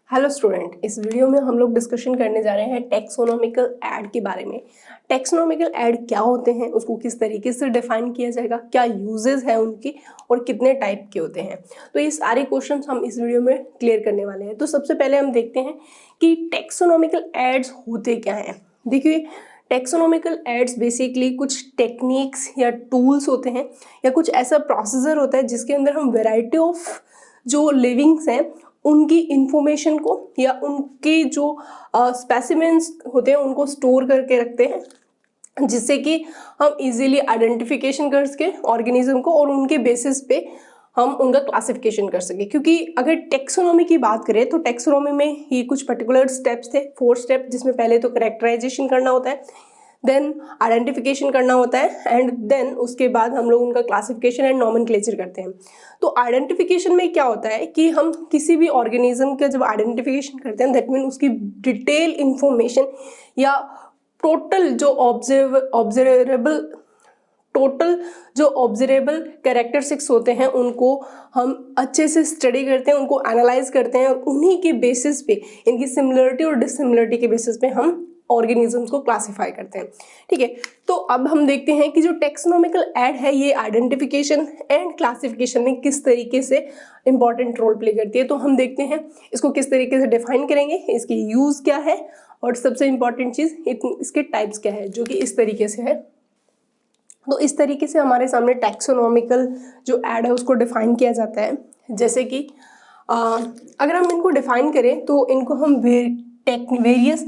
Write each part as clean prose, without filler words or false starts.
Hello student, इस video में हम लोग डिस्कशन करने जा रहे हैं टेक्सोनोमिकल ऐड के बारे में। टेक्सोनोमिकल ऐड क्या होते हैं, उसको किस तरीके से डिफाइन किया जाएगा, क्या यूजेस हैं उनकी और कितने टाइप के होते हैं। तो ये सारे क्वेश्चंस हम इस वीडियो में क्लियर करने वाले हैं। तो सबसे पहले हम देखते हैं कि टेक्सोनोमिकल ऐड्स होते क्या हैं। देखिए, टेक्सोनोमिकल एड्स बेसिकली कुछ टेक्निक्स या टूल्स होते हैं या कुछ ऐसा प्रोसीजर होता है जिसके अंदर हम वेराइटी ऑफ जो लिविंग्स हैं उनकी इंफॉर्मेशन को या उनके जो स्पेसिमेंस होते हैं उनको स्टोर करके रखते हैं, जिससे कि हम इजीली आइडेंटिफिकेशन कर सके ऑर्गेनिज्म को और उनके बेसिस पे हम उनका क्लासिफिकेशन कर सके। क्योंकि अगर टेक्सोनॉमी की बात करें तो टेक्सोनॉमी में ये कुछ पर्टिकुलर स्टेप्स थे, 4 स्टेप, जिसमें पहले तो कैरेक्टराइजेशन करना होता है, देन आइडेंटिफिकेशन करना होता है एंड देन उसके बाद हम लोग उनका क्लासिफिकेशन एंड नॉमेनक्लेचर करते हैं। तो आइडेंटिफिकेशन में क्या होता है कि हम किसी भी ऑर्गेनिज्म का जब आइडेंटिफिकेशन करते हैं दैट मीन उसकी डिटेल इंफॉर्मेशन या टोटल जो ऑब्जर्वेबल कैरेक्टरिस्टिक्स होते हैं उनको हम अच्छे से स्टडी करते हैं, उनको एनालाइज करते हैं और उन्हीं के बेसिस पे, इनकी सिमिलरिटी और डिसिमिलरिटी के बेसिस पे हम ऑर्गेनिजम्स को क्लासिफाई करते हैं। ठीक है, तो अब हम देखते हैं कि जो टेक्सोनोमिकल ऐड है ये आइडेंटिफिकेशन एंड क्लासिफिकेशन में किस तरीके से इंपॉर्टेंट रोल प्ले करती है। तो हम देखते हैं इसको किस तरीके से डिफाइन करेंगे, इसकी यूज क्या है और सबसे इंपॉर्टेंट चीज इसके टाइप्स क्या है, जो कि इस तरीके से है। तो इस तरीके से हमारे सामने टैक्सोनॉमिकल जो ऐड है उसको डिफाइन किया जाता है। जैसे कि अगर हम इनको डिफाइन करें तो इनको हम वेरियस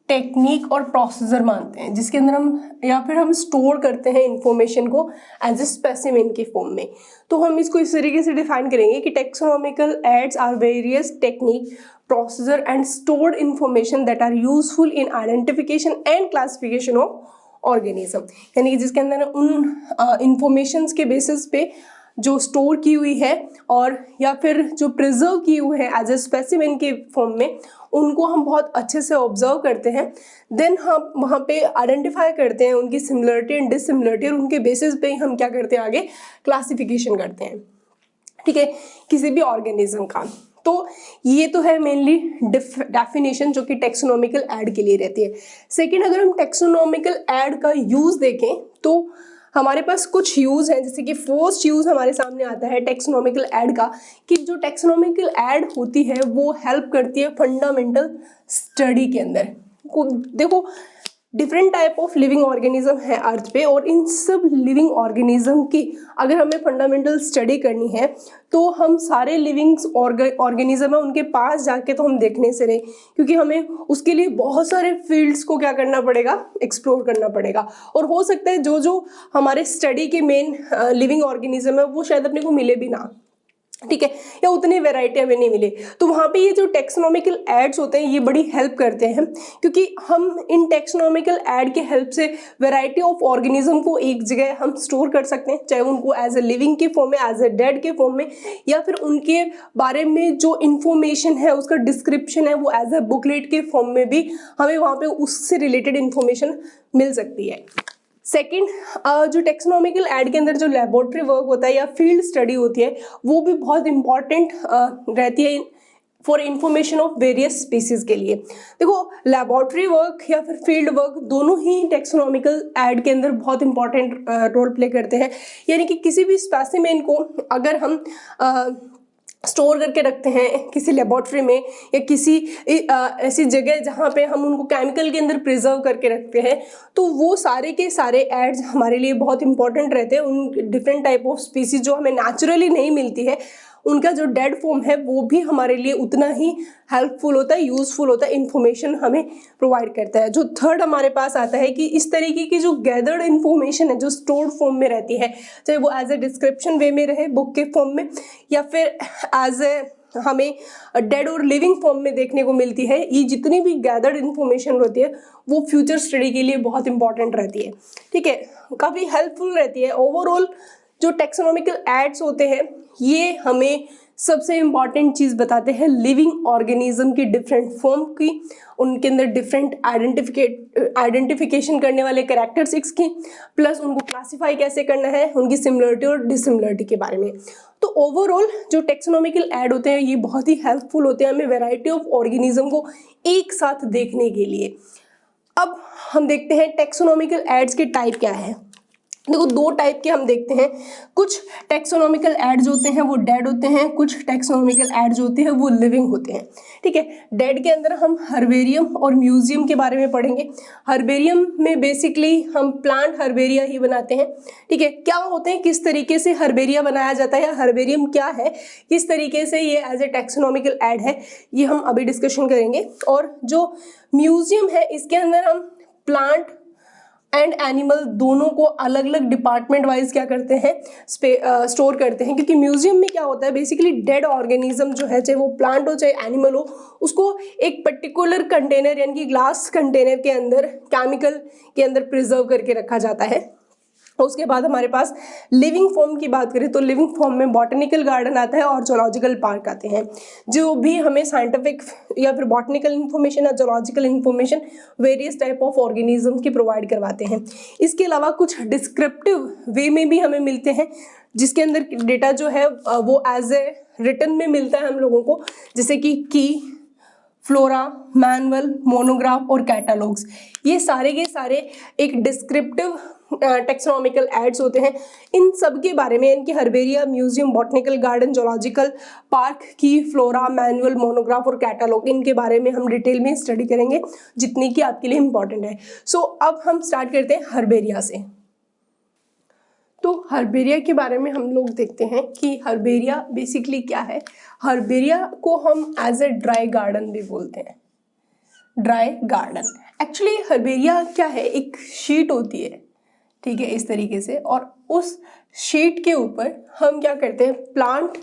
टेक्निक और प्रोसीजर मानते हैं, जिसके अंदर हम या फिर हम स्टोर करते हैं इंफॉर्मेशन को एज ए स्पेसिमेन के फॉर्म में। तो हम इसको इस तरीके से डिफाइन करेंगे कि taxonomical aids are various technique, procedure and stored information that are useful in identification and classification of organism. यानी कि जिसके अंदर उन इंफॉर्मेशंस के बेसिस पे जो स्टोर की हुई है और या फिर जो प्रिजर्व की हुई है एज ए स्पेसिमेन के फॉर्म में, उनको हम बहुत अच्छे से ऑब्जर्व करते हैं। देन हम वहाँ पे आइडेंटिफाई करते हैं उनकी सिमिलरिटी एंड डिसिमिलरिटी और उनके बेसिस पे हम क्या करते हैं, आगे क्लासिफिकेशन करते हैं। ठीक है, किसी भी ऑर्गेनिज्म का। तो ये तो है मेनली डेफिनेशन जो कि टेक्सोनोमिकल ऐड के लिए रहती है। सेकंड, अगर हम टेक्सोनोमिकल ऐड का यूज देखें तो हमारे पास कुछ यूज है। जैसे कि फर्स्ट यूज हमारे सामने आता है टेक्सोनोमिकल ऐड का, कि जो टेक्सोनोमिकल ऐड होती है वो हेल्प करती है फंडामेंटल स्टडी के अंदर। देखो, different type of living organism है अर्थ पे और इन सब लिविंग ऑर्गेनिज्म की अगर हमें फंडामेंटल स्टडी करनी है तो हम सारे लिविंग ऑर्गेनिज्म है उनके पास जाके तो हम देखने से नहीं, क्योंकि हमें उसके लिए बहुत सारे फील्ड्स को क्या करना पड़ेगा, एक्सप्लोर करना पड़ेगा। और हो सकता है जो जो हमारे स्टडी के मेन लिविंग ऑर्गेनिज्म है वो शायद अपने को मिले भी ना, ठीक है, या उतनी वैरायटी हमें नहीं मिले। तो वहाँ पे ये जो टेक्सोनोमिकल एड्स होते हैं ये बड़ी हेल्प करते हैं, क्योंकि हम इन टेक्सोनोमिकल ऐड के हेल्प से वैरायटी ऑफ ऑर्गेनिज्म को एक जगह हम स्टोर कर सकते हैं, चाहे उनको एज ए लिविंग के फॉर्म में, एज ए डेड के फॉर्म में, या फिर उनके बारे में जो इंफॉर्मेशन है उसका डिस्क्रिप्शन है वो एज ए बुकलेट के फॉर्म में भी हमें वहाँ पे उससे रिलेटेड इंफॉर्मेशन मिल सकती है। सेकेंड, जो टेक्सोनोमिकल ऐड के अंदर जो लेबोरेटरी वर्क होता है या फील्ड स्टडी होती है वो भी बहुत इंपॉर्टेंट रहती है for information of various species के लिए। देखो, लेबोरेटरी वर्क या फिर फील्ड वर्क दोनों ही टेक्सोनोमिकल ऐड के अंदर बहुत इंपॉर्टेंट रोल प्ले करते हैं। यानी कि किसी भी स्पेसिमेन को अगर हम स्टोर करके रखते हैं किसी लेबोरेटरी में या किसी ऐसी जगह जहाँ पे हम उनको केमिकल के अंदर प्रिजर्व करके रखते हैं, तो वो सारे के सारे एड्स हमारे लिए बहुत इंपॉर्टेंट रहते हैं। उन डिफरेंट टाइप ऑफ स्पीसीज जो हमें नेचुरली नहीं मिलती है उनका जो डेड फॉर्म है वो भी हमारे लिए उतना ही हेल्पफुल होता है, यूजफुल होता है, इंफॉर्मेशन हमें प्रोवाइड करता है। जो थर्ड हमारे पास आता है कि इस तरीके की जो गैदर्ड इंफॉर्मेशन है जो स्टोर्ड फॉर्म में रहती है, चाहे वो एज ए डिस्क्रिप्शन वे में रहे बुक के फॉर्म में या फिर एज ए हमें डेड और लिविंग फॉर्म में देखने को मिलती है, ये जितनी भी गैदर्ड इंफॉर्मेशन होती है वो फ्यूचर स्टडी के लिए बहुत इंपॉर्टेंट रहती है। ठीक है, काफ़ी हेल्पफुल रहती है। ओवरऑल जो टेक्सोनोमिकल एड्स होते हैं ये हमें सबसे इम्पॉर्टेंट चीज़ बताते हैं लिविंग ऑर्गेनिज्म की डिफरेंट फॉर्म की, उनके अंदर डिफरेंट आइडेंटिफिकेशन करने वाले कैरेक्टरिस्टिक्स की, प्लस उनको क्लासीफाई कैसे करना है, उनकी सिमिलरिटी और डिसिमिलरिटी के बारे में। तो ओवरऑल जो टेक्सोनॉमिकल ऐड होते हैं ये बहुत ही हेल्पफुल होते हैं हमें वैरायटी ऑफ ऑर्गेनिज्म को एक साथ देखने के लिए। अब हम देखते हैं टेक्सोनॉमिकल एड्स के टाइप क्या है। देखो दो टाइप के हम देखते हैं, कुछ टेक्सोनॉमिकल एड्स होते हैं वो डेड होते हैं, कुछ टेक्सोनॉमिकल एड्स होते हैं वो लिविंग होते हैं। ठीक है, डेड के अंदर हम हर्बेरियम और म्यूजियम के बारे में पढ़ेंगे। हर्बेरियम में बेसिकली हम प्लांट हर्बेरिया ही बनाते हैं। ठीक है, क्या होते हैं, किस तरीके से हर्बेरिया बनाया जाता है या हर्बेरियम क्या है, किस तरीके से ये एज ए टेक्सोनॉमिकल एड है, ये हम अभी डिस्कशन करेंगे। और जो म्यूजियम है इसके अंदर हम प्लांट एंड एनिमल दोनों को अलग अलग डिपार्टमेंट वाइज क्या करते हैं, स्टोर करते हैं। क्योंकि म्यूजियम में क्या होता है बेसिकली डेड ऑर्गेनिज्म जो है, चाहे वो प्लांट हो चाहे एनिमल हो, उसको एक पर्टिकुलर कंटेनर यानी कि ग्लास कंटेनर के अंदर केमिकल के अंदर प्रिजर्व करके रखा जाता है। उसके बाद हमारे पास लिविंग फॉर्म की बात करें तो लिविंग फॉर्म में बॉटनिकल गार्डन आता है और जोलॉजिकल पार्क आते हैं, जो भी हमें साइंटिफिक या फिर बॉटनिकल इन्फॉर्मेशन या zoological information various type of organism की प्रोवाइड करवाते हैं। इसके अलावा कुछ डिस्क्रिप्टिव वे में भी हमें मिलते हैं, जिसके अंदर डेटा जो है वो एज ए रिटन में मिलता है हम लोगों को, जैसे कि की, फ्लोरा, मैनुअल, मोनोग्राफ और कैटालॉग्स। ये सारे के सारे एक डिस्क्रिप्टिव टेक्सोनॉमिकल एड्स होते हैं। इन सब के बारे में, इनकी herbaria, museum, botanical garden, zoological park की फ्लोरा, मैनुअल, मोनोग्राफ और कैटालॉग, इनके बारे में हम डिटेल में स्टडी करेंगे जितनी कि आपके लिए इंपॉर्टेंट है। सो अब हम स्टार्ट करते हैं हर्बेरिया से। तो हर्बेरिया के बारे में हम लोग देखते हैं कि हर्बेरिया बेसिकली क्या है। हर्बेरिया को हम एज ए ड्राई गार्डन भी बोलते हैं, ड्राई गार्डन। एक्चुअली हर्बेरिया क्या है, एक शीट होती है, ठीक है, इस तरीके से, और उस शीट के ऊपर हम क्या करते हैं, प्लांट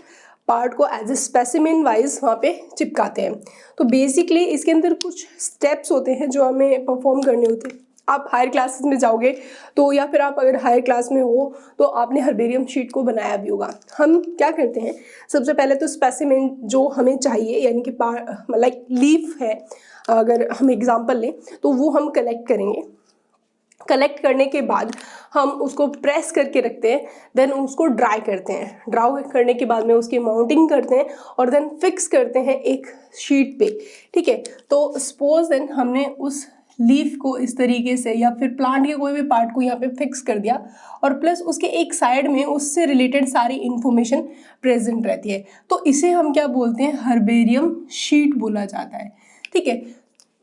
पार्ट को एज ए स्पेसिमेन वाइज वहाँ पे चिपकाते हैं। तो बेसिकली इसके अंदर कुछ स्टेप्स होते हैं जो हमें परफॉर्म करने होते हैं। आप हायर क्लासेस में जाओगे तो, या फिर आप अगर हायर क्लास में हो तो आपने हर्बेरियम शीट को बनाया भी होगा। हम क्या करते हैं, सबसे पहले तो स्पेसिमेन जो हमें चाहिए, यानी कि लाइक लीफ है, अगर हम एग्जांपल लें तो वो हम कलेक्ट करेंगे। कलेक्ट करने के बाद हम उसको प्रेस करके रखते हैं, देन उसको ड्राई करते हैं। ड्राई करने के बाद में उसकी माउंटिंग करते हैं और देन फिक्स करते हैं एक शीट पे। ठीक है, तो सपोज देन हमने उस लीफ को इस तरीके से या फिर प्लांट के कोई भी पार्ट को यहाँ पे फिक्स कर दिया, और प्लस उसके एक साइड में उससे रिलेटेड सारी इंफॉर्मेशन प्रेजेंट रहती है। तो इसे हम क्या बोलते हैं, हर्बेरियम शीट बोला जाता है। ठीक है,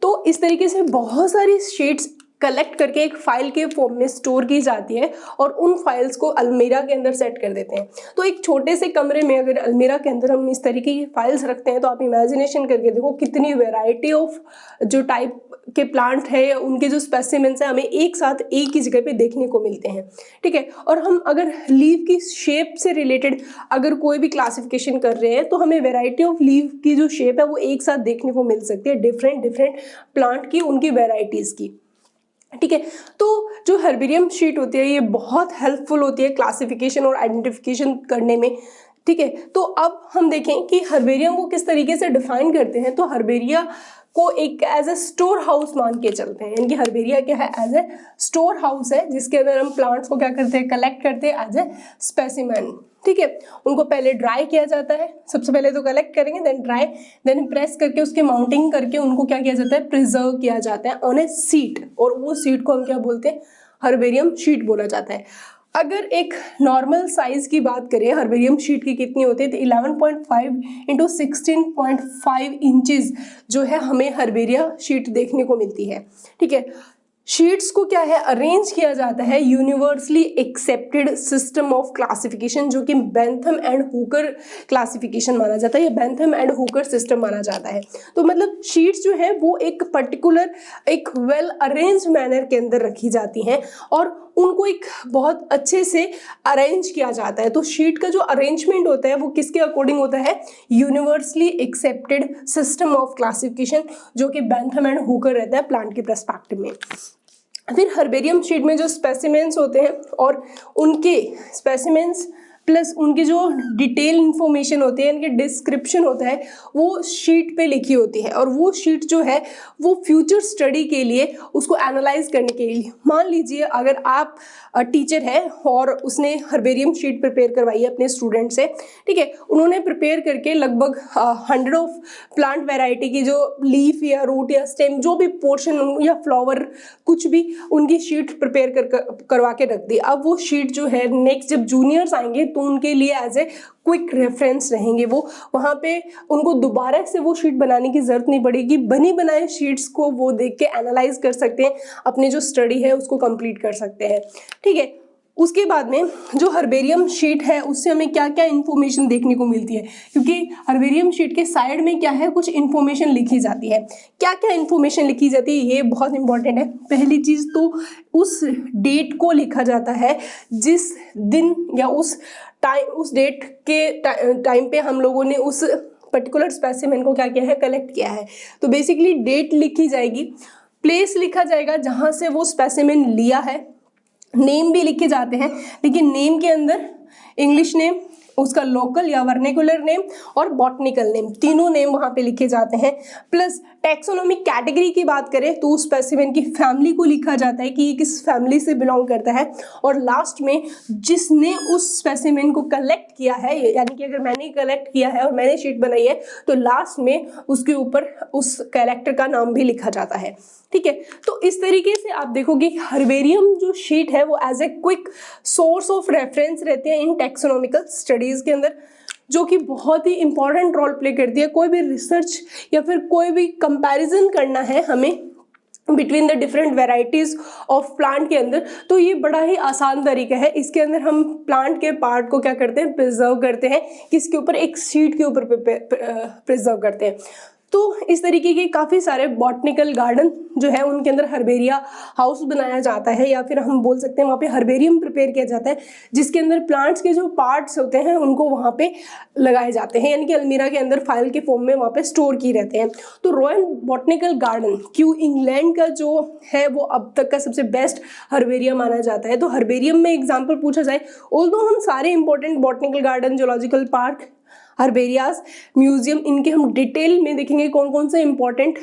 तो इस तरीके से बहुत सारी शीट्स कलेक्ट करके एक फाइल के फॉर्म में स्टोर की जाती है और उन फाइल्स को अलमीरा के अंदर सेट कर देते हैं। तो एक छोटे से कमरे में अगर अलमीरा के अंदर हम इस तरीके की फाइल्स रखते हैं तो आप इमेजिनेशन करके देखो कितनी वैरायटी ऑफ जो टाइप के प्लांट है या उनके जो स्पेसिमेंस हैं हमें एक साथ एक ही जगह पे देखने को मिलते हैं। ठीक है, और हम अगर लीफ की शेप से रिलेटेड अगर कोई भी क्लासिफिकेशन कर रहे हैं तो हमें वैरायटी ऑफ लीफ की जो शेप है वो एक साथ देखने को मिल सकती है, डिफरेंट प्लांट की, उनकी वेराइटीज़ की। ठीक है, तो जो हर्बेरियम शीट होती है ये बहुत हेल्पफुल होती है क्लासिफिकेशन और आइडेंटिफिकेशन करने में। ठीक है, तो अब हम देखें कि हर्बेरियम को किस तरीके से डिफाइन करते हैं। तो हर्बेरिया को एक एज ए स्टोर हाउस मान के चलते हैं, यानी कि हर्बेरिया क्या है, एज ए स्टोर हाउस है जिसके अंदर हम प्लांट्स को क्या करते हैं, कलेक्ट करते हैं एज ए स्पेसिमेन। ठीक है, उनको पहले ड्राई किया जाता है, सबसे पहले तो कलेक्ट करेंगे, देन ड्राई, देन प्रेस करके उसकी माउंटिंग करके उनको क्या किया जाता है, प्रिजर्व किया जाता है ऑन ए सीट, और वो सीट को हम क्या बोलते हैं, हर्बेरियम शीट बोला जाता है। अगर एक नॉर्मल साइज की बात करें हर्बेरियम शीट की कितनी होती है, तो 11.5 इंटू 16.5 इंचेस जो है हमें हर्बेरिया शीट देखने को मिलती है। ठीक है, शीट्स को क्या है, अरेंज किया जाता है universally accepted system of classification, जो कि बेंथम एंड हुकर क्लासिफिकेशन माना जाता है, या बेंथम एंड हुकर सिस्टम माना जाता है। तो मतलब शीट्स जो है वो एक पर्टिकुलर एक वेल अरेंज्ड मैनर के अंदर रखी जाती हैं और उनको एक बहुत अच्छे से अरेंज किया जाता है। तो शीट का जो अरेंजमेंट होता है वो किसके अकॉर्डिंग होता है, universally accepted system of classification, जो कि बेंथम एंड हुकर रहता है प्लांट के पर्सपेक्टिव में। फिर हर्बेरियम शीट में जो स्पेसिमेंस होते हैं और उनके स्पेसिमेंस प्लस उनकी जो डिटेल इंफॉर्मेशन होती है, इनके डिस्क्रिप्शन होता है, वो शीट पे लिखी होती है। और वो शीट जो है वो फ्यूचर स्टडी के लिए उसको एनालाइज करने के लिए, मान लीजिए अगर आप टीचर है और उसने हर्बेरियम शीट प्रिपेयर करवाई है अपने स्टूडेंट से, ठीक है, उन्होंने प्रिपेयर करके लगभग 100 ऑफ प्लांट वैरायटी की जो लीफ या रूट या स्टेम जो भी पोर्शन या फ्लावर कुछ भी उनकी शीट प्रिपेयर करवा के रख दी। अब वो शीट जो है नेक्स्ट जब जूनियर्स आएंगे तो उनके लिए एज ए क्विक रेफरेंस रहेंगे, वो वहाँ पे उनको दोबारा से वो शीट बनाने की ज़रूरत नहीं पड़ेगी, बनी बनाए शीट्स को वो देख के एनालाइज कर सकते हैं, अपने जो स्टडी है उसको कंप्लीट कर सकते हैं, ठीक है। उसके बाद में जो हर्बेरियम शीट है उससे हमें क्या क्या इन्फॉर्मेशन देखने को मिलती है, क्योंकि हर्बेरियम शीट के साइड में क्या है, कुछ इन्फॉर्मेशन लिखी जाती है। क्या क्या इन्फॉर्मेशन लिखी जाती है ये बहुत इंपॉर्टेंट है। पहली चीज़ तो उस डेट को लिखा जाता है जिस दिन या उस डेट के टाइम पे हम लोगों ने उस पर्टिकुलर स्पेसिमेन को क्या किया है, कलेक्ट किया है। तो बेसिकली डेट लिखी जाएगी, प्लेस लिखा जाएगा जहाँ से वो स्पेसिमेन लिया है, नेम भी लिखे जाते हैं, लेकिन नेम के अंदर इंग्लिश नेम, उसका लोकल या वर्नेकुलर नेम और बॉटनिकल नेम, तीनों नेम वहाँ पे लिखे जाते हैं। प्लस टैक्सोनॉमिक कैटेगरी की बात करें तो उस स्पेसिमेन की फैमिली को लिखा जाता है कि ये किस फैमिली से बिलोंग करता है। और लास्ट में जिसने उस स्पेसिमेन को कलेक्ट किया है, यानी कि अगर मैंने कलेक्ट किया है और मैंने शीट बनाई है तो लास्ट में उसके ऊपर उस कैरेक्टर का नाम भी लिखा जाता है, ठीक है। तो इस तरीके से आप देखोगे हर्बेरियम जो शीट है वो as a quick source of reference रहते हैं इन टैक्सोनॉमिकल स्टडीज़ के अंदर, जो कि बहुत ही इंपॉर्टेंट रोल प्ले करती है। कोई भी रिसर्च या फिर कोई भी कंपैरिजन करना है हमें between the different varieties of plant के अंदर, तो ये बड़ा ही आसान तरीका है। इसके अंदर हम प्लांट के पार्ट को क्या करते हैं, प्रिजर्व करते हैं, किसके ऊपर, एक शीट के ऊपर प्रिजर्व करते हैं। तो इस तरीके के काफ़ी सारे बॉटनिकल गार्डन जो है उनके अंदर हर्बेरिया हाउस बनाया जाता है, या फिर हम बोल सकते हैं वहाँ पे हर्बेरियम प्रिपेयर किया जाता है, जिसके अंदर प्लांट्स के जो पार्ट्स होते हैं उनको वहाँ पे लगाए जाते हैं, यानी कि अलमीरा के अंदर फाइल के फॉर्म में वहाँ पे स्टोर किए रहते हैं। तो रॉयल बॉटनिकल गार्डन क्यों इंग्लैंड का जो है वो अब तक का सबसे बेस्ट हर्बेरियम माना जाता है। तो हर्बेरियम में एग्जाम्पल पूछा जाए, ऑल्दो हम सारे important botanical garden, zoological park, herbaria, museum, इनके हम डिटेल में देखेंगे कौन कौन से इंपॉर्टेंट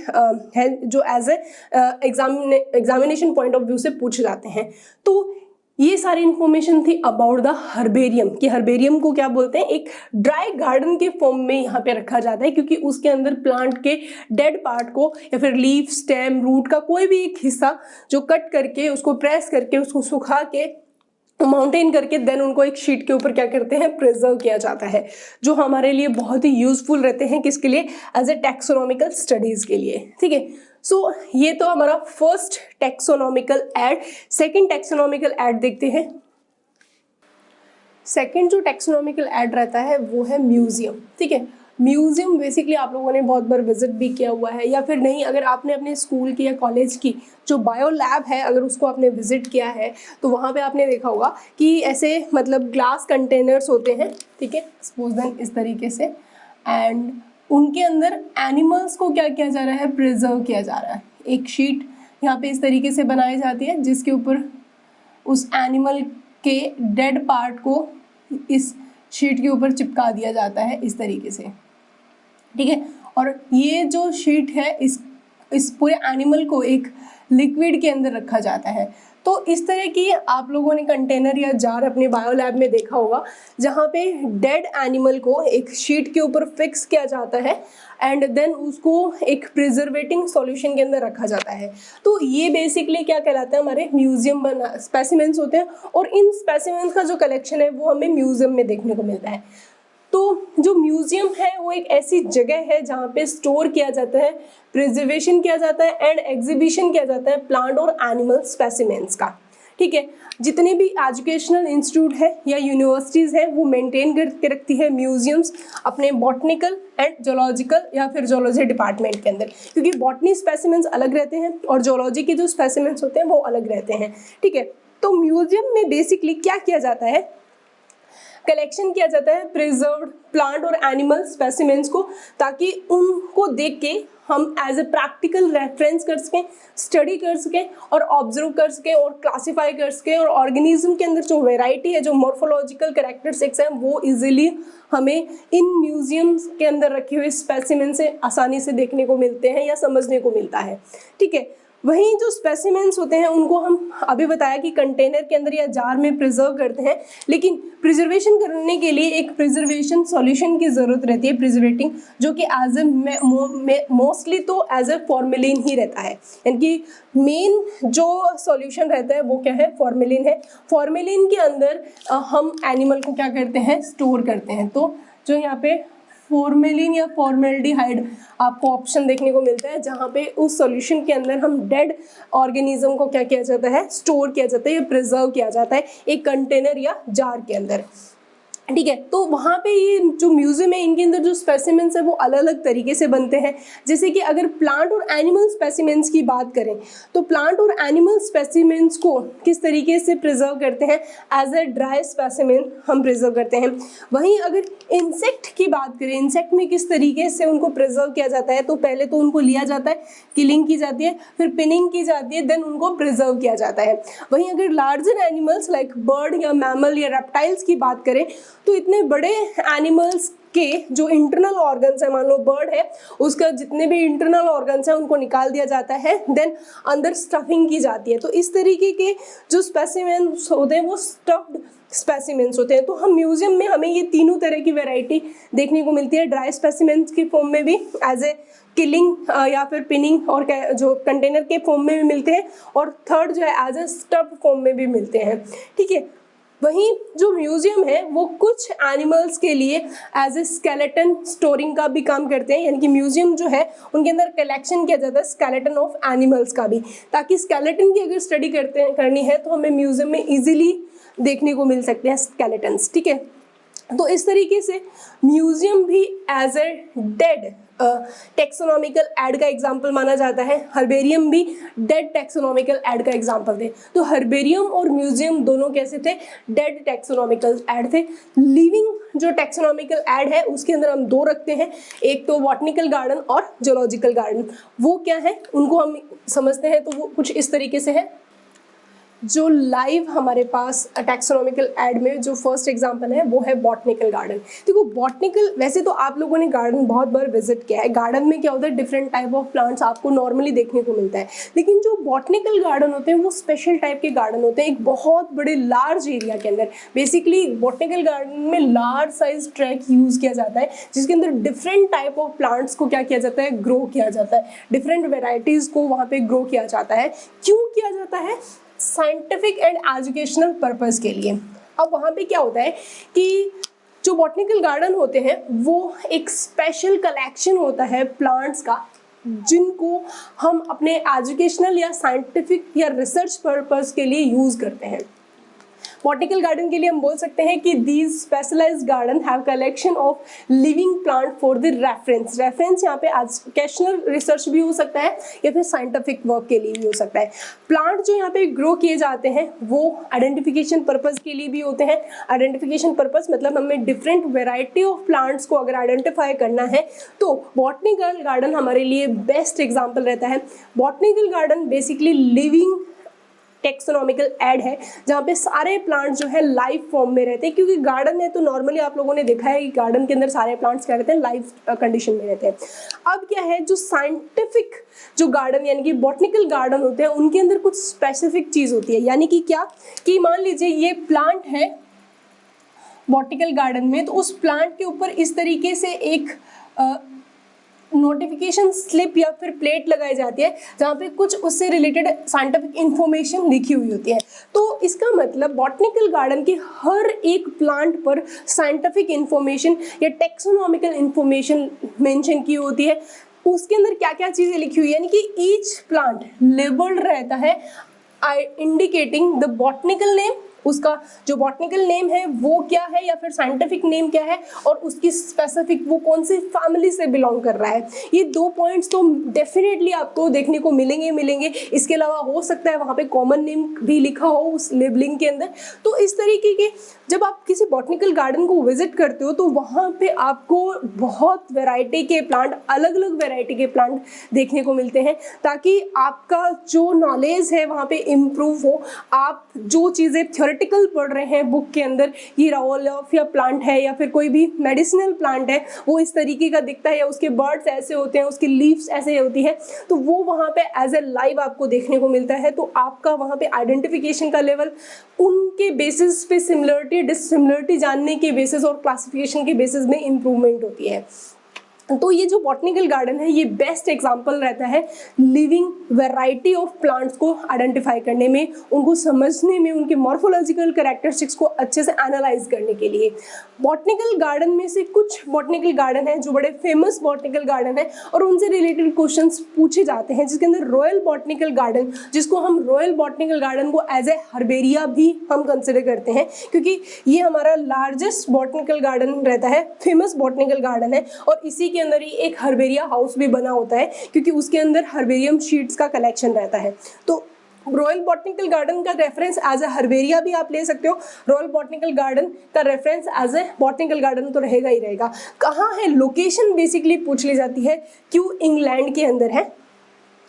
है जो as a examination point of view से पूछे जाते हैं। तो ये सारी इंफॉर्मेशन थी अबाउट द हर्बेरियम, कि हर्बेरियम को क्या बोलते हैं, एक ड्राई गार्डन के फॉर्म में यहाँ पे रखा जाता है, क्योंकि उसके अंदर प्लांट के डेड पार्ट को या फिर लीफ, स्टेम, रूट का कोई भी एक हिस्सा जो कट करके उसको प्रेस करके उसको सुखा के माउंटेन करके देन उनको एक शीट के ऊपर क्या करते हैं, प्रिजर्व किया जाता है, जो हमारे लिए बहुत ही यूजफुल रहते हैं, किसके लिए, एज ए टैक्सोनॉमिकल स्टडीज के लिए, ठीक है। सो ये तो हमारा first taxonomical add. Second taxonomical add देखते हैं। सेकंड जो टैक्सोनॉमिकल ऐड रहता है वो है म्यूजियम, ठीक है। म्यूजियम बेसिकली आप लोगों ने बहुत बार विजिट भी किया हुआ है, या फिर नहीं, अगर आपने अपने स्कूल की या कॉलेज की जो बायो लैब है अगर उसको आपने विजिट किया है तो वहाँ पे आपने देखा होगा कि ऐसे मतलब ग्लास कंटेनर्स होते हैं, ठीक है, सपोज दैन इस तरीके से, एंड उनके अंदर एनिमल्स को क्या किया जा रहा है, प्रिजर्व किया जा रहा है। एक शीट यहाँ पे इस तरीके से बनाई जाती है जिसके ऊपर उस एनिमल के डेड पार्ट को इस शीट के ऊपर चिपका दिया जाता है इस तरीके से, ठीक है। और ये जो शीट है इस पूरे एनिमल को एक लिक्विड के अंदर रखा जाता है। तो इस तरह की आप लोगों ने कंटेनर या जार अपने बायो लैब में देखा होगा जहाँ पे डेड एनिमल को एक शीट के ऊपर फिक्स किया जाता है एंड देन उसको एक प्रिजर्वेटिंग सॉल्यूशन के अंदर रखा जाता है। तो ये बेसिकली क्या कहलाता है, हमारे म्यूजियम बना स्पेसिमेंट्स होते हैं, और इन स्पेसिमेंट्स का जो कलेक्शन है वो हमें म्यूजियम में देखने को मिलता है। तो जो म्यूजियम है वो एक ऐसी जगह है जहाँ पे स्टोर किया जाता है, प्रिजर्वेशन किया जाता है एंड एग्जीबिशन किया जाता है प्लांट और एनिमल स्पेसिमेंट्स का, ठीक है। जितने भी एजुकेशनल इंस्टीट्यूट है या यूनिवर्सिटीज़ हैं वो मेंटेन करके रखती है म्यूजियम्स अपने बॉटनिकल एंड जोलॉजिकल या फिर जोलॉजी डिपार्टमेंट के अंदर, क्योंकि बॉटनी स्पेसिमेंट्स अलग रहते हैं और जोलॉजी के जो स्पेसिमेंट्स होते हैं वो अलग रहते हैं, ठीक है। तो म्यूजियम में बेसिकली क्या किया जाता है, कलेक्शन किया जाता है प्रिजर्व्ड प्लांट और एनिमल स्पेसिमेंट्स को, ताकि उनको देख के हम एज ए प्रैक्टिकल रेफरेंस कर सकें, स्टडी कर सकें और ऑब्जर्व कर सकें और क्लासीफाई कर सकें, और ऑर्गेनिज्म के अंदर जो वेराइटी है, जो मॉर्फोलॉजिकल कैरेक्टरिस्टिक्स हैं, वो इजीली हमें इन म्यूजियम्स के अंदर रखे हुए स्पेसिमेन से आसानी से देखने को मिलते हैं या समझने को मिलता है। ठीक है, वहीं जो स्पेसिमेंट्स होते हैं उनको हम अभी बताया कि कंटेनर के अंदर या जार में प्रिजर्व करते हैं, लेकिन प्रिजर्वेशन करने के लिए एक प्रिजर्वेशन सॉल्यूशन की ज़रूरत रहती है, प्रिजर्वेटिंग, जो कि एज ए मोस्टली तो एज ए फॉर्मेलिन ही रहता है। यानी कि मेन जो सॉल्यूशन रहता है वो क्या है, फॉर्मेलिन है। फॉर्मेलिन के अंदर हम एनिमल को क्या करते हैं, स्टोर करते हैं। तो जो यहाँ पे फॉर्मेलिन या फॉर्मेल्डिहाइड आपको ऑप्शन देखने को मिलता है, जहाँ पे उस सॉल्यूशन के अंदर हम डेड ऑर्गेनिज्म को क्या किया जाता है, स्टोर किया जाता है या प्रिजर्व किया जाता है एक कंटेनर या जार के अंदर। ठीक है, तो वहाँ पे ये जो म्यूजियम है इनके अंदर जो स्पेसिमेंट्स है वो अलग अलग तरीके से बनते हैं। जैसे कि अगर प्लांट और एनिमल स्पेसिमेंट्स की बात करें तो प्लांट और एनिमल स्पेसिमेंट्स को किस तरीके से प्रिजर्व करते हैं, एज ए ड्राई स्पेसिमेन हम प्रिजर्व करते हैं। वहीं अगर इंसेक्ट की बात करें, इंसेक्ट में किस तरीके से उनको प्रिजर्व किया जाता है, तो पहले तो उनको लिया जाता है, किलिंग की जाती है, फिर पिनिंग की जाती है, देन उनको प्रिजर्व किया जाता है। वहीं अगर लार्जर एनिमल्स लाइक बर्ड या मैमल या रेप्टाइल्स की बात करें तो इतने बड़े एनिमल्स के जो इंटरनल ऑर्गन्स है, मान लो बर्ड है, उसका जितने भी इंटरनल ऑर्गन्स हैं उनको निकाल दिया जाता है, देन अंदर स्टफिंग की जाती है। तो इस तरीके के जो स्पेसिमेंट्स होते हैं वो स्टफ्ड स्पेसिमेंट्स होते हैं। तो हम म्यूजियम में हमें ये तीनों तरह की वैरायटी देखने को मिलती है, ड्राई स्पेसिमेंट्स की फॉर्म में भी, एज ए किलिंग या फिर पिनिंग और जो कंटेनर के फॉर्म में भी मिलते हैं, और थर्ड जो है एज ए स्टफ्ड फॉर्म में भी मिलते हैं। ठीक है, वहीं जो म्यूजियम है वो कुछ एनिमल्स के लिए एज ए स्केलेटन स्टोरिंग का भी काम करते हैं। यानी कि म्यूजियम जो है उनके अंदर कलेक्शन किया जाता है स्केलेटन ऑफ एनिमल्स का भी, ताकि स्केलेटन की अगर स्टडी करनी है तो हमें म्यूजियम में इजीली देखने को मिल सकते हैं स्केलेटन्स। ठीक है, तो इस तरीके से म्यूजियम भी as a dead taxonomical aid का एग्जाम्पल माना जाता है। हर्बेरियम भी डेड टेक्सोनॉमिकल ऐड का एग्जाम्पल थे। तो हर्बेरियम और म्यूजियम दोनों कैसे थे, डेड टेक्सोनॉमिकल ऐड थे। लिविंग जो टेक्सोनॉमिकल ऐड है उसके अंदर हम दो रखते हैं, एक तो बॉटनिकल गार्डन और जूलॉजिकल गार्डन। वो क्या है उनको हम समझते हैं, तो वो कुछ इस तरीके से है। जो लाइव हमारे पास टैक्सोनॉमिकल ऐड में जो फर्स्ट एग्जांपल है वो है बॉटनिकल गार्डन। देखो बॉटनिकल, वैसे तो आप लोगों ने गार्डन बहुत बार विजिट किया है, गार्डन में क्या होता है डिफरेंट टाइप ऑफ प्लांट्स आपको नॉर्मली देखने को मिलता है, लेकिन जो बॉटनिकल गार्डन होते हैं वो स्पेशल टाइप के गार्डन होते हैं, एक बहुत बड़े लार्ज एरिया के अंदर। बेसिकली बॉटनिकल गार्डन में लार्ज साइज ट्रैक यूज़ किया जाता है, जिसके अंदर डिफरेंट टाइप ऑफ प्लांट्स को क्या किया जाता है, ग्रो किया जाता है, डिफरेंट वेराइटीज़ को वहाँ पे ग्रो किया जाता है। क्यों किया जाता है, साइंटिफिक एंड एजुकेशनल पर्पस के लिए। अब वहाँ पे क्या होता है कि जो बॉटनिकल गार्डन होते हैं वो एक स्पेशल कलेक्शन होता है प्लांट्स का, जिनको हम अपने एजुकेशनल या साइंटिफिक या रिसर्च पर्पस के लिए यूज़ करते हैं। बॉटनिकल गार्डन के लिए हम बोल सकते हैं कि these specialised garden have collection of living plant for the reference. Reference यहाँ पे एजुकेशनल रिसर्च भी हो सकता है या फिर साइंटिफिक वर्क के लिए भी हो सकता है। प्लांट जो यहाँ पे ग्रो किए जाते हैं वो आइडेंटिफिकेशन पर्पस के लिए भी होते हैं। आइडेंटिफिकेशन पर्पस मतलब हमें डिफरेंट वेराइटी ऑफ प्लांट्स को अगर आइडेंटिफाई करना है तो बॉटनिकल गार्डन हमारे लिए बेस्ट एग्जाम्पल रहता है। Botanical garden basically living taxonomical aid है, जहाँ पे सारे प्लांट्स जो है लाइव फॉर्म में रहते हैं, क्योंकि गार्डन है तो नॉर्मली आप लोगों ने देखा है कि गार्डन के अंदर सारे प्लांट्स क्या रहते हैं, लाइव कंडीशन में रहते हैं। अब क्या है, जो साइंटिफिक जो गार्डन यानी कि बॉटनिकल गार्डन होते हैं उनके अंदर कुछ स्पेसिफिक चीज़ होती है। यानी कि क्या कि मान लीजिए ये प्लांट है बॉटनिकल गार्डन में, तो उस प्लांट के ऊपर इस तरीके से एक नोटिफिकेशन स्लिप या फिर प्लेट लगाई जाती है जहाँ पे कुछ उससे रिलेटेड साइंटिफिक इंफॉर्मेशन लिखी हुई होती है। तो इसका मतलब बॉटनिकल गार्डन के हर एक प्लांट पर साइंटिफिक इंफॉर्मेशन या टेक्सोनॉमिकल इंफॉर्मेशन मेंशन की होती है। उसके अंदर क्या क्या चीज़ें लिखी हुई है, यानी कि ईच प्लांट लेबल्ड रहता है इंडिकेटिंग द बॉटनिकल नेम उसका जो बॉटनिकल नेम है वो क्या है या फिर साइंटिफिक नेम क्या है, और उसकी स्पेसिफिक वो कौन सी फैमिली से बिलोंग कर रहा है। ये 2 पॉइंट्स तो डेफिनेटली आपको देखने को मिलेंगे। इसके अलावा हो सकता है वहाँ पे कॉमन नेम भी लिखा हो उस लेबलिंग के अंदर। तो इस तरीके के जब आप किसी बॉटनिकल गार्डन को विजिट करते हो तो वहाँ पे आपको बहुत वैरायटी के प्लांट, अलग अलग वैरायटी के प्लांट देखने को मिलते हैं, ताकि आपका जो नॉलेज है वहाँ पे इम्प्रूव हो। आप जो चीज़ें थ्योरेटिकल पढ़ रहे हैं बुक के अंदर, ये राओलिया प्लांट है या फिर कोई भी मेडिसिनल प्लांट है, वो इस तरीके का दिखता है या उसके बर्ड्स ऐसे होते हैं, उसकी लीव्स ऐसे होती है, तो वो वहाँ पे एज ए लाइव आपको देखने को मिलता है। तो आपका वहाँ पे आइडेंटिफिकेशन का लेवल, उनके बेसिस पे सिमिलरिटी डिससिमिलरिटी जानने के बेसिस और क्लासिफिकेशन के बेसिस में इम्प्रूवमेंट होती है। तो ये जो बॉटनिकल गार्डन है ये बेस्ट एग्जांपल रहता है लिविंग वैरायटी ऑफ प्लांट्स को आइडेंटिफाई करने में, उनको समझने में, उनके मॉर्फोलॉजिकल कैरेक्टरिस्टिक्स को अच्छे से एनालाइज करने के लिए। बॉटनिकल गार्डन में से कुछ बॉटनिकल गार्डन है जो बड़े फेमस बॉटनिकल गार्डन है और उनसे रिलेटेड क्वेश्चंस पूछे जाते हैं, जिसके अंदर रॉयल बॉटनिकल गार्डन, जिसको हम रॉयल बॉटनिकल गार्डन को एज ए हर्बेरिया भी हम कंसिडर करते हैं, क्योंकि ये हमारा लार्जेस्ट बॉटनिकल गार्डन रहता है, फेमस बॉटनिकल गार्डन है, और इसी के अंदर ही एक हर्बेरिया हाउस भी बना होता है, क्योंकि उसके अंदर हर्बेरियम शीट्स का कलेक्शन रहता है। तो रॉयल बॉटनिकल गार्डन का रेफरेंस एज ए हर्बेरिया भी आप ले सकते हो, रॉयल बॉटनिकल गार्डन का reference as a botanical garden तो रहेगा ही रहेगा। कहाँ है लोकेशन बेसिकली पूछ ली जाती है, क्यों इंग्लैंड के अंदर है।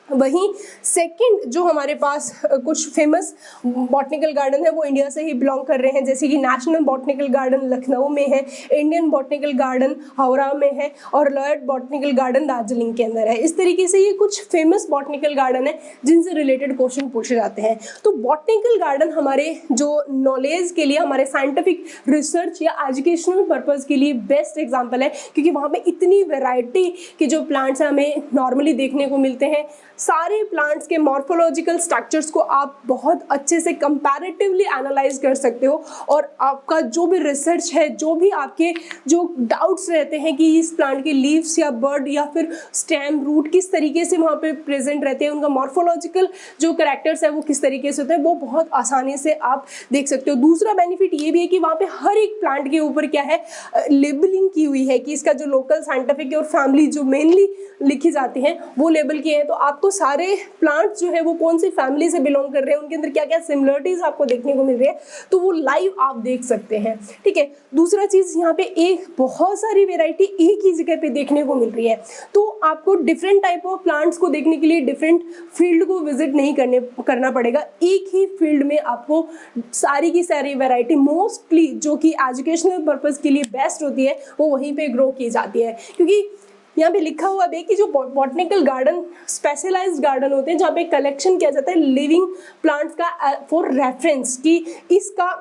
वहीं सेकंड जो हमारे पास कुछ फेमस बॉटनिकल गार्डन है वो इंडिया से ही बिलोंग कर रहे हैं, जैसे कि नेशनल बॉटनिकल गार्डन लखनऊ में है, इंडियन बॉटनिकल गार्डन हावड़ा में है और लॉयड बॉटनिकल गार्डन दार्जिलिंग के अंदर है। इस तरीके से ये कुछ फेमस बॉटनिकल गार्डन है जिनसे रिलेटेड क्वेश्चन पूछे जाते हैं। तो बॉटनिकल गार्डन हमारे जो नॉलेज के लिए, हमारे साइंटिफिक रिसर्च या एजुकेशनल पर्पज़ के लिए बेस्ट एग्जाम्पल है, क्योंकि वहाँ पे इतनी वेराइटी के जो प्लांट्स हमें नॉर्मली देखने को मिलते हैं। सारे प्लांट्स के मॉर्फोलॉजिकल स्ट्रक्चर्स को आप बहुत अच्छे से कंपैरेटिवली एनालाइज कर सकते हो, और आपका जो भी रिसर्च है, जो भी आपके जो डाउट्स रहते हैं कि इस प्लांट के लीव्स या बर्ड या फिर स्टेम रूट किस तरीके से वहाँ पे प्रेजेंट रहते हैं, उनका मॉर्फोलॉजिकल जो कैरेक्टर्स है वो किस तरीके से होते हैं, वो बहुत आसानी से आप देख सकते हो। दूसरा बेनिफिट ये भी है कि वहाँ पे हर एक प्लांट के ऊपर क्या है, लेबलिंग की हुई है कि इसका जो लोकल साइंटिफिक और फैमिली जो मेनली लिखी जाती हैं वो लेबल किए हैं। तो आपको सारे प्लांट्स जो है वो कौन सी फैमिली से बिलोंग कर रहे हैं, उनके अंदर क्या क्या सिमिलरिटीज आपको देखने को मिल रही है, तो वो लाइव आप देख सकते हैं। ठीक है, दूसरा चीज यहाँ पे एक बहुत सारी वेराइटी एक ही जगह पे देखने को मिल रही है, तो आपको डिफरेंट टाइप ऑफ प्लांट्स को देखने के लिए डिफरेंट फील्ड को विजिट नहीं करना पड़ेगा। एक ही फील्ड में आपको सारी की सारी वेराइटी मोस्टली जो कि एजुकेशनल पर्पज के लिए बेस्ट होती है वो वहीं पे ग्रो की जाती है। क्योंकि यहाँ पे लिखा हुआ है कि जो बॉटनिकल गार्डन स्पेशलाइज्ड गार्डन होते हैं जहाँ पे कलेक्शन किया जाता है लिविंग प्लांट्स का फॉर रेफरेंस, कि इसका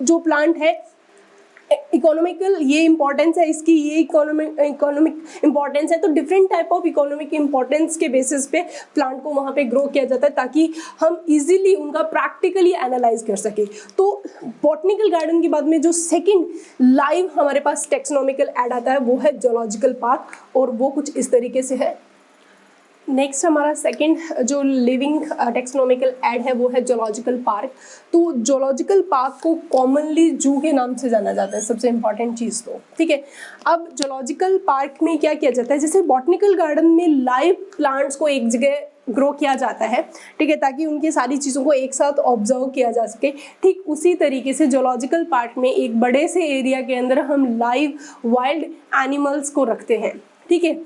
जो प्लांट है इकोनॉमिकल ये इंपॉर्टेंस है, इसकी ये इकोनॉमिक इंपॉर्टेंस है, तो different type of economic importance के बेसिस पे प्लांट को वहाँ पे ग्रो किया जाता है ताकि हम इजीली उनका प्रैक्टिकली एनालाइज कर सके। तो बॉटनिकल गार्डन के बाद में जो सेकंड लाइव हमारे पास टेक्सोनॉमिकल ऐड आता है वो है जूलॉजिकल पार्क, और वो कुछ इस तरीके से है। नेक्स्ट हमारा सेकंड जो लिविंग टेक्सोनॉमिकल ऐड है वो है जूलॉजिकल पार्क। तो जूलॉजिकल पार्क को कॉमनली जू के नाम से जाना जाता है, सबसे इंपॉर्टेंट चीज़ तो ठीक है। अब जूलॉजिकल पार्क में क्या किया जाता है, जैसे बॉटनिकल गार्डन में लाइव प्लांट्स को एक जगह ग्रो किया जाता है, ठीक है, ताकि उनकी सारी चीज़ों को एक साथ ऑब्जर्व किया जा सके, ठीक उसी तरीके से जूलॉजिकल पार्क में एक बड़े से एरिया के अंदर हम लाइव वाइल्ड एनिमल्स को रखते हैं, ठीक है,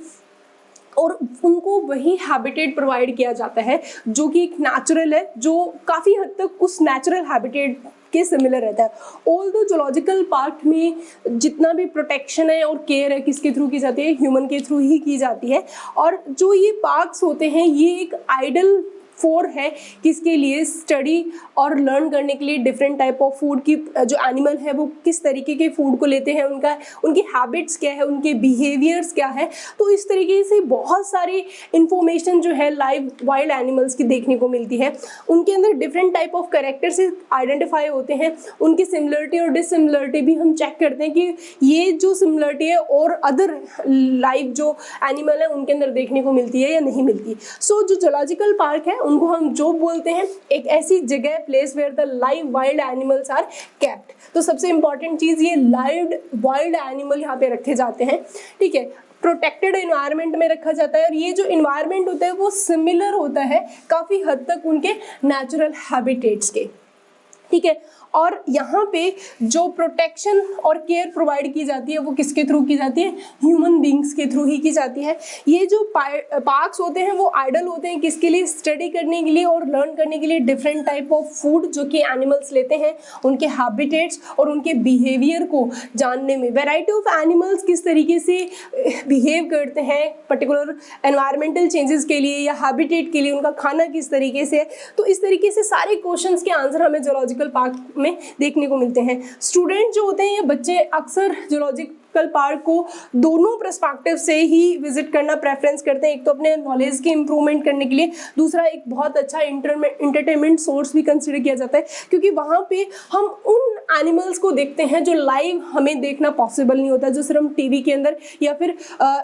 और उनको वही हैबिटेट प्रोवाइड किया जाता है जो कि एक नेचुरल है, जो काफ़ी हद तक उस नेचुरल हैबिटेट के सिमिलर रहता है। ऑल्दो जूलॉजिकल पार्क में जितना भी प्रोटेक्शन है और केयर है किसके थ्रू की जाती है, ह्यूमन के थ्रू ही की जाती है। और जो ये पार्क्स होते हैं ये एक आइडल फोर है किसके लिए, स्टडी और लर्न करने के लिए डिफरेंट टाइप ऑफ फूड की जो एनिमल है वो किस तरीके के फूड को लेते हैं, उनकी हैबिट्स क्या है, उनके बिहेवियर्स क्या है। तो इस तरीके से बहुत सारी इंफॉर्मेशन जो है लाइव वाइल्ड एनिमल्स की देखने को मिलती है। उनके अंदर डिफरेंट टाइप ऑफ कैरेक्टर से आइडेंटिफाई होते हैं, उनकी सिमिलरिटी और डिससिमिलरिटी भी हम चेक करते हैं कि ये जो सिमिलरिटी है और अदर लाइव जो एनिमल है उनके अंदर देखने को मिलती है या नहीं मिलती। सो जो जूलॉजिकल पार्क है उनको हम जू बोलते हैं, एक ऐसी जगह place where the live wild animals are kept. तो सबसे इंपॉर्टेंट चीज़ ये लाइव वाइल्ड एनिमल यहाँ पे रखे जाते हैं, ठीक है, प्रोटेक्टेड इन्वायरमेंट में रखा जाता है। और ये जो इन्वायरमेंट होता है वो सिमिलर होता है काफ़ी हद तक उनके नेचुरल हैबिटेट्स के, ठीक है। और यहाँ पे जो प्रोटेक्शन और केयर प्रोवाइड की जाती है वो किसके थ्रू की जाती है, ह्यूमन बींग्स के थ्रू ही की जाती है। ये जो पार्क्स होते हैं वो आइडल होते हैं किसके लिए, स्टडी करने के लिए और लर्न करने के लिए डिफरेंट टाइप ऑफ फूड जो कि एनिमल्स लेते हैं, उनके हैबिटेट्स और उनके बिहेवियर को जानने में। वैरायटी ऑफ एनिमल्स किस तरीके से बिहेव करते हैं पर्टिकुलर एनवायरमेंटल चेंजेस के लिए या हैबिटेट के लिए, उनका खाना किस तरीके से है, तो इस तरीके से सारे क्वेश्चंस के आंसर हमें जूलॉजिकल पार्क में देखने को मिलते हैं। स्टूडेंट जो होते हैं ये बच्चे अक्सर जूलॉजिकल पार्क को दोनों पर्सपेक्टिव से ही विजिट करना प्रेफरेंस करते हैं। एक तो अपने नॉलेज की इंप्रूवमेंट करने के लिए, दूसरा एक बहुत अच्छा इंटरटेनमेंट सोर्स भी कंसिडर किया जाता है, क्योंकि वहाँ पे हम उन एनिमल्स को देखते हैं जो लाइव हमें देखना पॉसिबल नहीं होता, जो सिर्फ हम टीवी के अंदर या फिर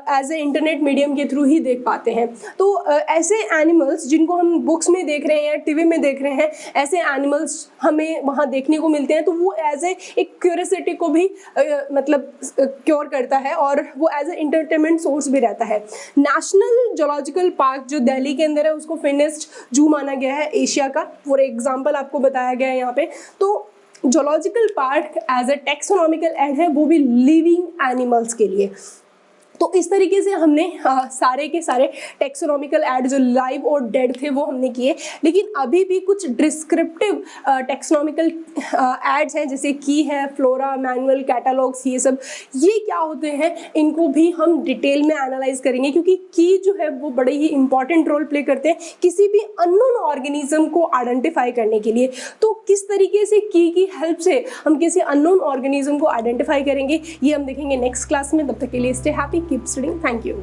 एज ए इंटरनेट मीडियम के थ्रू ही देख पाते हैं। तो ऐसे एनिमल्स जिनको हम बुक्स में देख रहे हैं या टीवी में देख रहे हैं, ऐसे एनिमल्स हमें वहाँ देखने को मिलते हैं। तो वो एज ए एक क्यूरियोसिटी को भी मतलब क्योर करता है और वो एज ए इंटरटेनमेंट सोर्स भी रहता है। नेशनल जूलॉजिकल पार्क जो दिल्ली के अंदर है उसको फिनेस्ट जू माना गया है एशिया का, फॉर एग्जांपल आपको बताया गया है यहाँ पे। तो zoological park as a taxonomical aid है वो भी लिविंग एनिमल्स के लिए। तो इस तरीके से हमने सारे के सारे टेक्सोनॉमिकल ऐड जो लाइव और डेड थे वो हमने किए। लेकिन अभी भी कुछ डिस्क्रिप्टिव टेक्सोनॉमिकल एड्स हैं, जैसे की है, फ्लोरा, मैनुअल, कैटालॉग्स, ये सब ये क्या होते हैं, इनको भी हम डिटेल में एनालाइज करेंगे, क्योंकि की जो है वो बड़े ही इंपॉर्टेंट रोल प्ले करते हैं किसी भी अननोन ऑर्गेनिज्म को आइडेंटिफाई करने के लिए। तो किस तरीके से की हेल्प से हम किसी अननोन ऑर्गेनिज्म को आइडेंटिफाई करेंगे ये हम देखेंगे नेक्स्ट क्लास में। तब तक के लिए stay happy, keep studying, thank you.